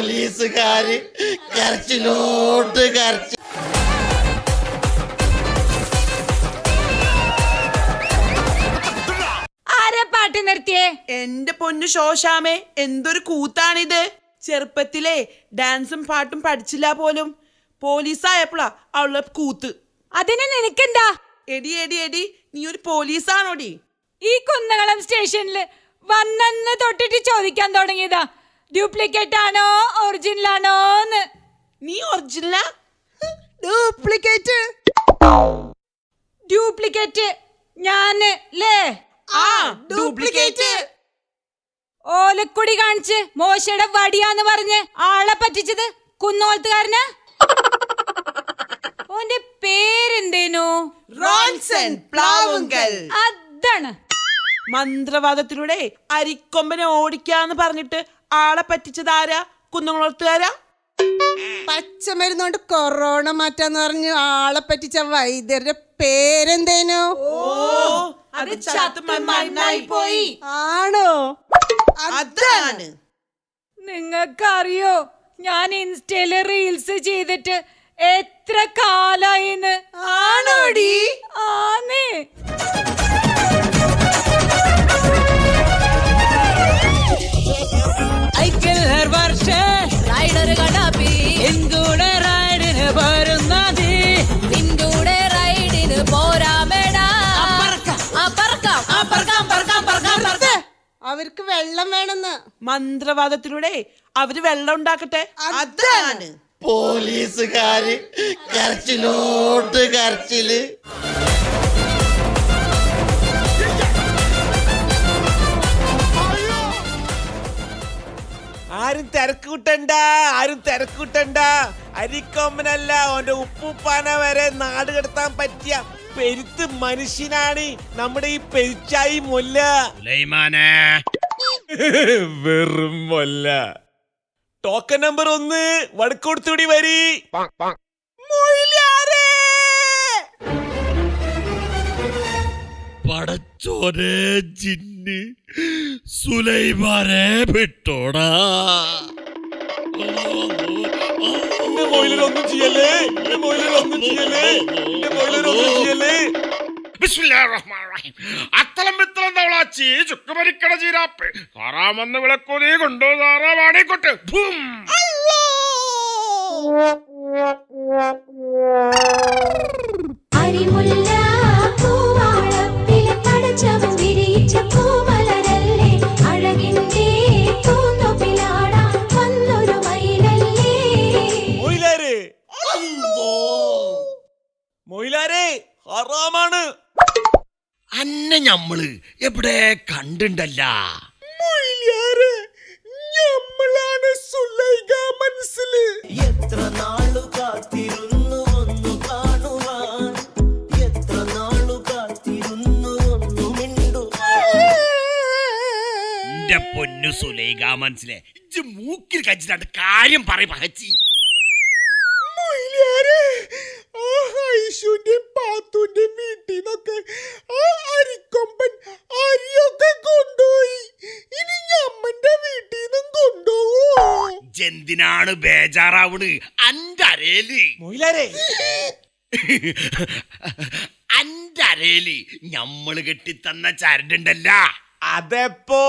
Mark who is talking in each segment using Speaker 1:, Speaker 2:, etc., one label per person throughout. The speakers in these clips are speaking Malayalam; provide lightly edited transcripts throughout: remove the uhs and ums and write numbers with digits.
Speaker 1: പോലീസുകാര് കരച്ചിലോട്ട് കരച്ചിൽ.
Speaker 2: ആരാ പാട്ട് നിർത്തിയേ?
Speaker 3: എന്റെ പൊന്നു ശോശാമേ, എന്തൊരു കൂത്താണിത്. ചെറുപ്പത്തിലെ ഡാൻസും പാട്ടും പഠിച്ചില്ല പോലും, പോലീസായപ്പോഴാ അവളുടെ കൂത്ത്.
Speaker 2: അതിന് നിനക്കെന്താ?
Speaker 3: എടി എടി എടി, നീ ഒരു പോലീസാണോടി?
Speaker 2: ഈ കുന്നകുളം സ്റ്റേഷനിൽ വന്നെന്ന് തൊട്ടിട്ട് ചോദിക്കാൻ തുടങ്ങിയതാ, ഡ്യൂപ്ലിക്കേറ്റ് ആണോ ഒറിജിനൽ ആണോന്ന്.
Speaker 3: നീ ഒറിജിനലാ?
Speaker 2: ഡ്യൂപ്ലിക്കേറ്റ് ഞാന് ലേ.
Speaker 3: ഡ്യൂപ്ലിക്കേറ്റ്.
Speaker 2: ഓലക്കുടി കാണിച്ച് മോശയുടെ വടിയാന്ന് പറഞ്ഞ് ആളെ പറ്റിച്ചത് കുന്നോളത്തുകാരനാ. ഓന്റെ പേരെന്തേനു?
Speaker 3: റോൺസൺ പ്ലാവുങ്കൽ.
Speaker 2: അതാണ്.
Speaker 3: മന്ത്രവാദത്തിലൂടെ അരിക്കൊമ്പനെ ഓടിക്കാന്ന് പറഞ്ഞിട്ട് ആളെ പറ്റിച്ചതാരാ? കുന്നംകുളത്തുകാരാ.
Speaker 4: പച്ചമരുന്നോണ്ട് കൊറോണ മാറ്റാന്ന് പറഞ്ഞു ആളെ പറ്റിച്ച വൈദ്യരുടെ പേരെന്തേനു?
Speaker 3: അത് ചത്തുമണ്ണായി പോയി.
Speaker 4: ആണോ?
Speaker 3: അതാണ്.
Speaker 2: നിങ്ങൾക്കറിയോ ഞാൻ ഇൻസ്റ്റയില് റീൽസ് ചെയ്തിട്ട് എത്ര കാലായിന്ന്?
Speaker 4: ആണോടി?
Speaker 2: ആന്നേ.
Speaker 4: അവർക്ക് വെള്ളം വേണമെന്ന്.
Speaker 3: മന്ത്രവാദത്തിലൂടെ അവര് വെള്ളം ഉണ്ടാക്കട്ടെ. അതാണ്.
Speaker 1: പോലീസുകാര് കരച്ചിലോട്ട് കരച്ചില്.
Speaker 5: ആരും തിരക്കൂട്ടണ്ട, ആരും തിരക്കൂട്ടണ്ട. അരിക്കൊമ്പനല്ല, ഓന്റെ ഉപ്പുപ്പാന വരെ നാട് കടത്താൻ പറ്റിയ പെരുത്ത് മനുഷ്യനാണ് നമ്മുടെ ഈ പെരിച്ചായി മൊല്ല. വെറും മൊല്ല. ടോക്കൺ നമ്പർ 1 വടക്കോടുത്തൂടി വരി.
Speaker 1: പടച്ചോനെ, ജിന്ന് സുലൈമാനെ വിട്ടോടാ.
Speaker 5: ഒന്നും ചെയ്യല്ലേ, ഒന്നും ചെയ്യല്ലേ, ഒന്നും ചെയ്യല്ലേ.
Speaker 6: അത്തളം വിത്തളം തവളാച്ചി ചുക്കുമരിക്കട ചീരാപ്പ് താറാമെന്ന് വിളക്കൊതി കൊണ്ടു താറാവാണിക്കൊട്ട്.
Speaker 5: മൊയിലാരെ ഹറാമാണ്.
Speaker 1: അന്നെ ഞമ്മള് എവിടെ കണ്ടിണ്ടല്ല.
Speaker 5: ഞമ്മളാണ് സുലൈഖ മനസ്സില്.
Speaker 7: എത്ര നാളു കാത്തിരുന്നു ഒന്നു കാണുവാൻ, എത്ര നാളു കാത്തിരുന്നു ഒന്നു മിണ്ടുവാൻ.
Speaker 1: എന്റെ പൊന്നു സുലൈഖ മനസ്സിലെ ഇജ്ജ് മൂക്കിൽ കഴിച്ചിട്ട് കാര്യം പറയും പകച്ചി.
Speaker 5: ഐശുന്റെയും പാത്തുന്റെയും വീട്ടിൽ നിന്നൊക്കെ ആ അരിക്കൊമ്പൻ അരിയൊക്കെ കൊണ്ടുപോയി. ഇനി ഞമ്മന്റെ വീട്ടിൽ നിന്നും കൊണ്ടുപോവോ?
Speaker 1: എന്തിനാണ് ബേജാറാവണ്? അന്റെ അരയില്
Speaker 5: മൊയിലാരെ,
Speaker 1: അന്റെ അരയില് ഞമ്മള് കെട്ടിത്തന്ന ചരടുണ്ടല്ല.
Speaker 5: അതെപ്പോ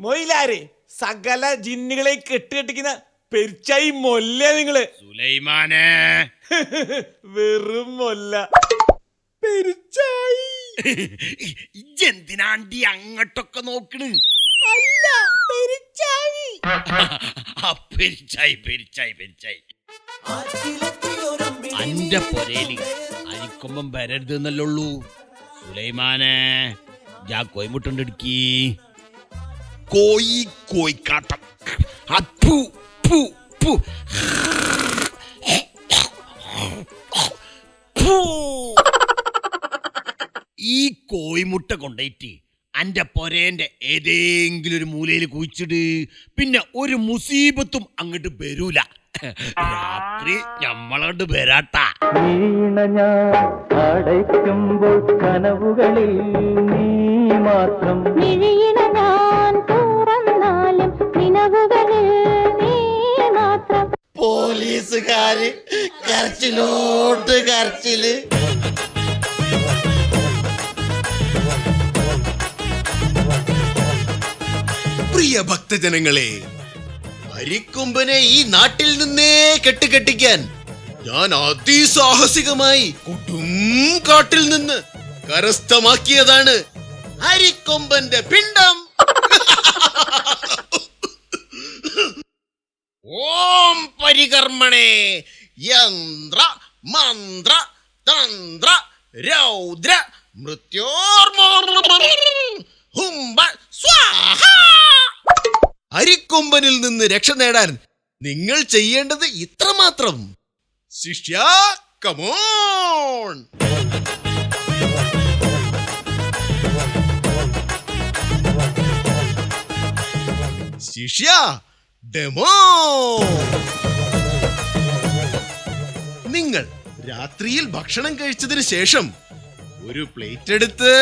Speaker 5: മൊയിലാരെ സകല ജിന്നുകളെ കെട്ടുകെട്ടിക്കുന്ന പെരിച്ചായി മൊല്ല നിങ്ങള്.
Speaker 1: സുലൈമാനെ
Speaker 5: വെറും മൊല്ല പെരിച്ചായി.
Speaker 1: ഇജ്ജെന്തിനാണ്ടി അങ്ങോട്ടൊക്കെ നോക്കണ്?
Speaker 5: അല്ല, പെരിച്ചായി.
Speaker 1: പെരിച്ചായി പെരിച്ചായി പെരിച്ചായി. അന്റെ പൊരേലി അരിക്കൊമ്പം വരരുത് എന്നല്ലുള്ളൂ. സുലൈമാനെ ജാ കോയിമുട്ടുണ്ടെടുക്കി. കോയിക്കാട്ടം. ഈ കോയിമുട്ട കൊണ്ടേറ്റ് അന്റെ പൊരേന്റെ ഏതെങ്കിലും ഒരു മൂലയിൽ കുഴിച്ചിട്. പിന്നെ ഒരു മുസീബത്തും അങ്ങോട്ട് വരൂല. രാത്രി ഞമ്മളോട് വരാട്ടാ.
Speaker 8: വീണ ഞാൻ അടയ്ക്കുമ്പോൾ കനവുകളിൽ നീ മാത്രം.
Speaker 9: മിഴിയിണ ഞാൻ തുറന്നാലും നിലവുകളിൽ നീ മാത്രം.
Speaker 7: പോലീസുകാര് കരച്ചിലോട്ട് കരച്ചില്.
Speaker 10: പ്രിയ ഭക്തജനങ്ങളെ, അരിക്കൊമ്പനെ ഈ നാട്ടിൽ നിന്നേ കെട്ടിക്കാൻ ഞാൻ അതിസാഹസികമായി കൊടും കാട്ടിൽ നിന്ന് കരസ്ഥമാക്കിയതാണ് അരിക്കൊമ്പന്റെ പിണ്ടം. ഓം പരികർമ്മണേ യന്ത്ര മന്ത്ര തന്ത്ര രൗദ്ര മൃത്യോർമ സ്വാഹ. അരിക്കൊമ്പനിൽ നിന്ന് രക്ഷ നേടാൻ നിങ്ങൾ ചെയ്യേണ്ടത് ഇത്രമാത്രം. ശിഷ്യ, കമോൺ. ശിഷ്യ, ഡെമോ. നിങ്ങൾ രാത്രിയിൽ ഭക്ഷണം കഴിച്ചതിന് ശേഷം ഒരു പ്ലേറ്റ് എടുത്ത്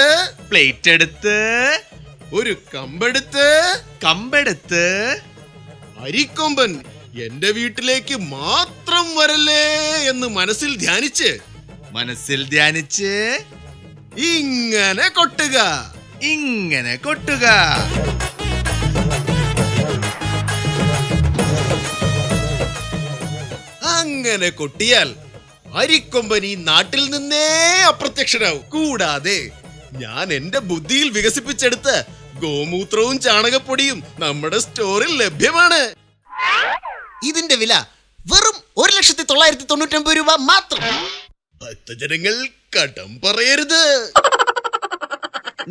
Speaker 10: ഒരു കമ്പെടുത്ത് അരിക്കൊമ്പൻ എന്റെ വീട്ടിലേക്ക് മാത്രം വരല്ലേ എന്ന് മനസ്സിൽ ധ്യാനിച്ച് ഇങ്ങനെ കൊട്ടുക. അങ്ങനെ കൊട്ടിയാൽ അരിക്കൊമ്പൻ ഈ നാട്ടിൽ നിന്നേ അപ്രത്യക്ഷനാവും. കൂടാതെ ഞാൻ എന്റെ ബുദ്ധിയിൽ വികസിപ്പിച്ചെടുത്ത ഗോമൂത്രവും ചാണകപ്പൊടിയും നമ്മുടെ സ്റ്റോറിൽ ലഭ്യമാണ്. ഇതിന്റെ വില വെറും 1,999 രൂപ മാത്രം. ഭക്തജനങ്ങൾ കടം പറയരുത്.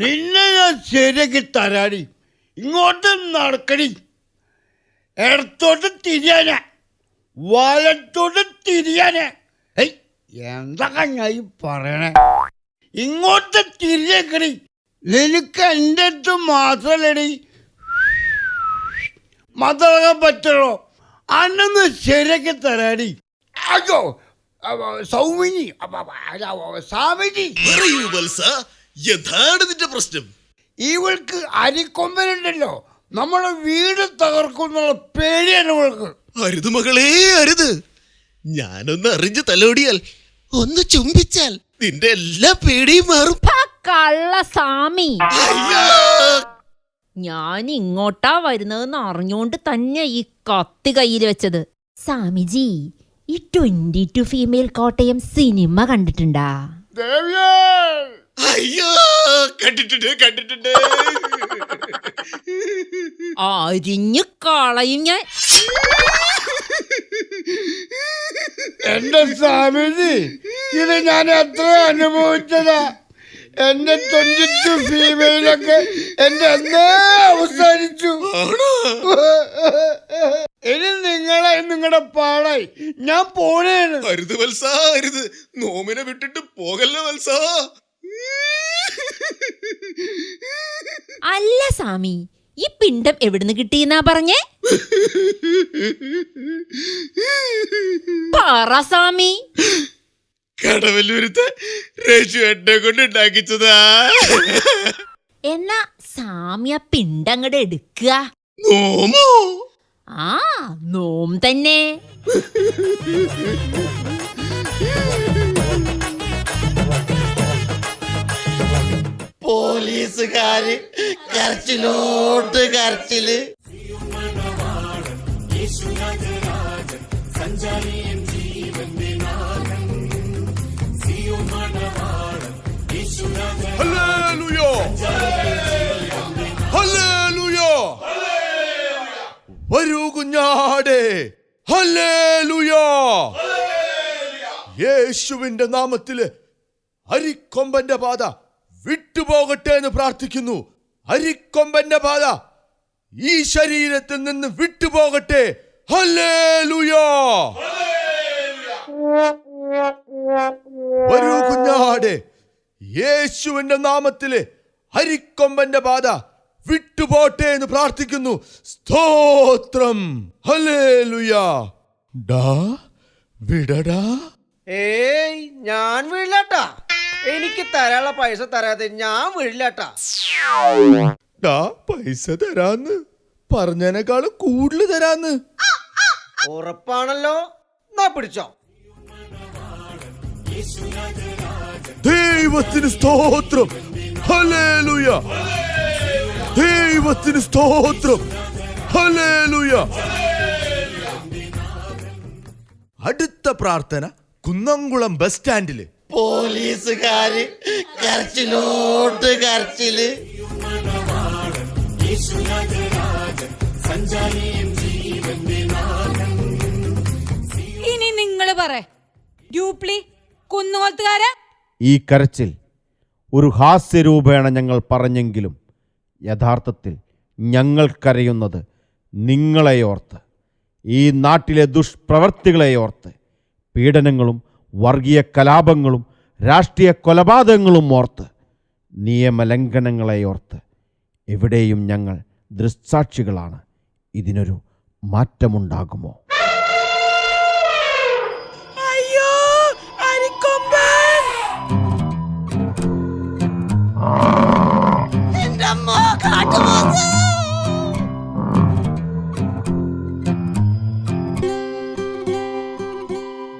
Speaker 11: നിന്നെ ഞാൻ ശരിയാക്കി തരാടി. ഇങ്ങോട്ട് നടക്കടി. ഇടത്തോട്ട് തിരിയാനാ, വലത്തോട്ട് തിരിയാനാ. എന്തൊക്കെ ഞാൻ ഈ പറയണേ? ഇങ്ങോട്ട് തിരിഞ്ഞേക്കടി. നിനക്ക് എൻ്റെ അടുത്ത് മാത്രല്ലടി മതളകാൻ പറ്റുള്ളൂ. അന്നൊന്ന് ശരിയാക്കി തരാടി. അയ്യോ സൗമിനി, സാമിനി.
Speaker 10: എന്താണ് നിന്റെ പ്രശ്നം?
Speaker 11: ഇവൾക്ക് അരിക്കൊമ്പനുണ്ടല്ലോ, നമ്മളെ വീട് തകർക്കുന്നുള്ള പേടിയാണ് ഇവൾക്ക്.
Speaker 10: അരുത് മകളെ, അരുത്. ഞാനൊന്ന് അറിഞ്ഞ് തലോടിയാൽ, ഒന്ന് ചുംബിച്ചാൽ നിന്റെ എല്ലാ പേടിയും മാറും.
Speaker 9: കള്ള സാമി, ഞാൻ ഇങ്ങോട്ടാ വരുന്നതെന്ന് അറിഞ്ഞോണ്ട് തന്നെ ഈ കത്തി കയ്യിൽ വെച്ചത്. സാമിജി, ഈ 22 ഫീമെയിൽ കോട്ടയം സിനിമ കണ്ടിട്ടുണ്ടാ?
Speaker 10: അയ്യോ, കണ്ടിട്ടുണ്ട്.
Speaker 9: അരിഞ്ഞു കളയും ഞാൻ.
Speaker 11: എന്റെ സ്വാമിജി, ഇത് ഞാൻ എത്ര അനുഭവിച്ചതാ. എന്റെ 22 ഫീമെയിലൊക്കെ എന്റെ എന്നേ അവസാനിച്ചു. ഇനി നിങ്ങളുടെ പാടായി ഞാൻ പോണേണ്.
Speaker 10: അരുത് വത്സ, അരുത്. നോമിനെ വിട്ടിട്ട് പോകല്ല വത്സ.
Speaker 9: അല്ല സാമി, ഈ പിണ്ടം എവിടുന്ന് കിട്ടിയെന്നാ പറഞ്ഞേ? പറ സാമി.
Speaker 10: കടവല്ലൂരത്തെ രേഷു എന്നെ കൊണ്ട് ഉണ്ടാക്കിച്ചതാ.
Speaker 9: എന്നാ സാമി ആ പിണ്ടങ്ങടെ എടുക്കുക.
Speaker 10: നോമോ?
Speaker 9: ആ, നോം തന്നെ.
Speaker 7: പോലീസുകാര് കരച്ചിലോട്ട് കരച്ചില്.
Speaker 6: Hallelujah, hallelujah. വരൂ കുഞ്ഞാടേ, ഹല്ലേലൂയ. യേശുവിന്റെ നാമത്തില് അരിക്കൊമ്പന്റെ പാത വിട്ടുപോകട്ടെ എന്ന് പ്രാർത്ഥിക്കുന്നു. അരിക്കൊമ്പന്റെ പാത ഈ ശരീരത്തിൽ നിന്ന് വിട്ടുപോകട്ടെ. ഹല്ലേലൂയ. വരൂ കുഞ്ഞാടേ, യേശുവിന്റെ നാമത്തില് അരിക്കൊമ്പന്റെ പാത വിട്ടുപോട്ടെ എന്ന് പ്രാർത്ഥിക്കുന്നു. സ്തോത്രം. ഹല്ലേലൂയ.
Speaker 11: ഡാ വിടടാ.
Speaker 5: ഏയ് ഞാൻ വീഴില്ലാട്ടാ. എനിക്ക് തരാനുള്ള പൈസ തരാതെ ഞാൻ വീഴില്ലാട്ടാ.
Speaker 11: ഡാ പൈസ തരാന്ന് പറഞ്ഞതിനേക്കാള് കൂടുതൽ തരാന്ന്.
Speaker 5: ഉറപ്പാണല്ലോ? എന്നാ പിടിച്ചോ.
Speaker 11: ദൈവത്തിന് സ്തോത്രം, ഹല്ലേലൂയ. ദൈവത്തിന് സ്തോത്രം, ഹല്ലേലൂയ. അടുത്ത പ്രാർത്ഥന കുന്നംകുളം ബസ് സ്റ്റാൻഡില്.
Speaker 7: പോലീസുകാര് കരച്ചിലോട്ട് കരച്ചില്.
Speaker 2: ഇനി നിങ്ങൾ പറ ഡ്യൂപ്ലി കുന്നോത്തുകാരാ.
Speaker 12: ഈ കരച്ചിൽ ഒരു ഹാസ്യരൂപേണ ഞങ്ങൾ പറഞ്ഞെങ്കിലും യഥാർത്ഥത്തിൽ ഞങ്ങൾ കരയുന്നത് നിങ്ങളെയോർത്ത്, ഈ നാട്ടിലെ ദുഷ്പ്രവർത്തികളെയോർത്ത്, പീഡനങ്ങളും വർഗീയ കലാപങ്ങളും രാഷ്ട്രീയ കൊലപാതകങ്ങളും ഓർത്ത്, നിയമലംഘനങ്ങളെയോർത്ത്. എവിടെയും ഞങ്ങൾ ദൃക്സാക്ഷികളാണ്. ഇതിനൊരു മാറ്റമുണ്ടാകുമോ?
Speaker 3: അയ്യോ അരിക്കൊമ്പൻ.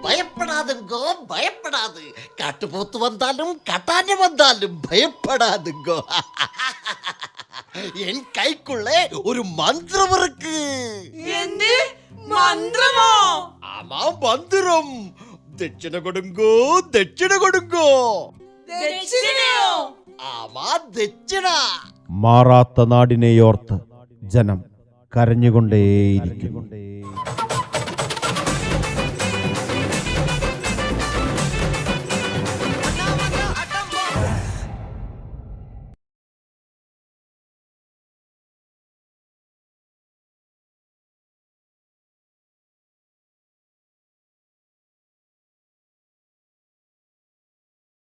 Speaker 7: பயப்படாதுங்கோ, பயப்படாது. காட்டுப்போத்து வந்தாலும் கட்டான வந்தாலும் பயப்படாதுங்கோ. என் கைக்குள்ளே ஒரு மந்திரம் இருக்கு.
Speaker 3: എന്ത് മന്ത്രമോ?
Speaker 7: ஆமா, மந்திரம். தட்சிண கொடுங்கோ, தட்சிண கொடுங்கோ.
Speaker 3: ദക്ഷിണയോ?
Speaker 7: ஆமா, தட்சிண.
Speaker 12: മാറാത്ത നാടിനെയോർത്ത് ജനം കരഞ്ഞുകൊണ്ടേയിരിക്കുന്നു.